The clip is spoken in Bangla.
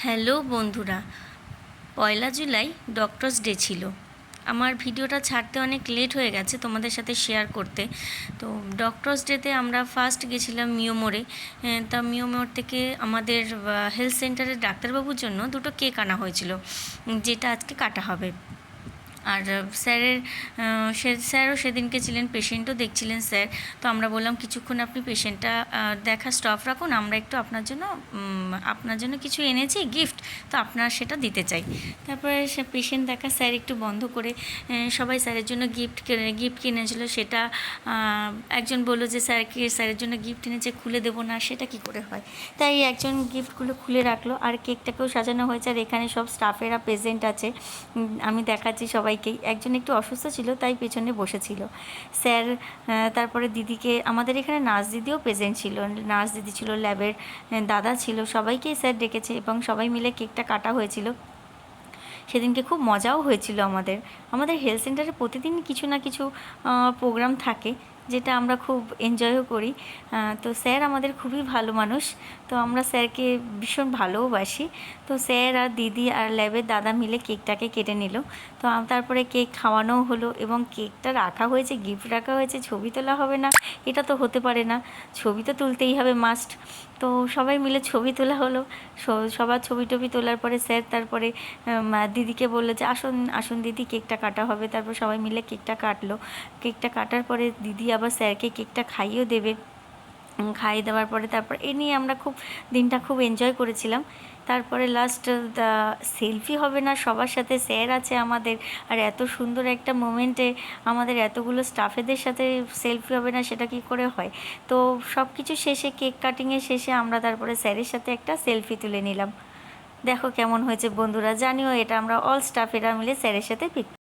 হ্যালো বন্ধুরা, পয়লা জুলাই ডক্টরস ডে ছিল। আমার ভিডিওটা ছাড়তে অনেক লেট হয়ে গেছে তোমাদের সাথে শেয়ার করতে। তো ডক্টরস ডেতে আমরা ফার্স্ট গেছিলাম মিয়োমোরে। তা মিয়োমোর থেকে আমাদের হেলথ সেন্টারের ডাক্তারবাবুর জন্য দুটো কেক আনা হয়েছিল, যেটা আজকে কাটা হবে। আর স্যারও সেদিনকে ছিলেন, পেশেন্টও দেখছিলেন স্যার। তো আমরা বললাম কিছুক্ষণ আপনি পেশেন্টটা দেখা স্টপ রাখুন, আমরা একটু আপনার জন্য কিছু এনেছি গিফট, তো আপনার সেটা দিতে চাই। তারপরে সে পেশেন্ট দেখা স্যার একটু বন্ধ করে সবাই স্যারের জন্য গিফট কিনেছিল। সেটা একজন বললো যে স্যারের জন্য গিফট এনেছে, খুলে দেবো না, সেটা কি করে হয়। তাই একজন গিফটগুলো খুলে রাখলো, আর কেকটাকেও সাজানো হয়েছে। আর এখানে সব স্টাফেরা প্রেজেন্ট আছে, আমি দেখাচ্ছি সবাইকেই। একজন একটু অসুস্থ ছিল, তাই পেছনে বসেছিল স্যার। তারপরে দিদিকে, আমাদের এখানে নার্স দিদিও প্রেজেন্ট ছিল, নার্স দিদি ছিল, ল্যাবের দাদা ছিল, সবাইকেই স্যার ডেকেছে এবং সবাই মিলে কেকটা কাটা হয়েছিল। সেদিনকে খুব মজাও হয়েছিল। আমাদের হেলথ সেন্টারে প্রতিদিন কিছু না কিছু প্রোগ্রাম থাকে, যেটা আমরা খুব এনজয়ও করি। তো স্যার আমাদের খুবই ভালো মানুষ, তো আমরা স্যারকে ভীষণ ভালোবাসি। তো স্যার আর দিদি আর ল্যাবের দাদা মিলে কেকটাকে কেটে নিল। তো তারপরে কেক খাওয়ানোও হলো এবং কেকটা রাখা হয়েছে, গিফট রাখা হয়েছে, ছবি তোলা হবে না, এটা তো হতে পারে না, ছবি তো তুলতেই হবে মাস্ট। তো সবাই মিলে ছবি তোলা হলো। সবার ছবি টবি তোলার পরে স্যার তারপরে দিদিকে বললো যে আসুন আসুন দিদি, কেকটা কাটা হবে। তারপর সবাই মিলে কেকটা কাটলো। কেকটা কাটার পরে দিদি আবার স্যারকে কেকটা খাইয়েও দেবে। খাইয়ে দেওয়ার পরে তারপর এ নিয়ে আমরা দিনটা খুব এনজয় করেছিলাম। তারপরে লাস্ট সেলফি হবে না, সবার সাথে স্যার আছে আমাদের, আর এত সুন্দর একটা মোমেন্টে আমাদের এতগুলো স্টাফেদের সাথে সেলফি হবে না, সেটা কি করে হয়। তো সব কিছু শেষে, কেক কাটিংয়ের শেষে আমরা তারপরে স্যারের সাথে একটা সেলফি তুলে নিলাম। দেখো কেমন হয়েছে বন্ধুরা, জানিও এটা। আমরা অল স্টাফেরা মিলে স্যারের সাথে পিক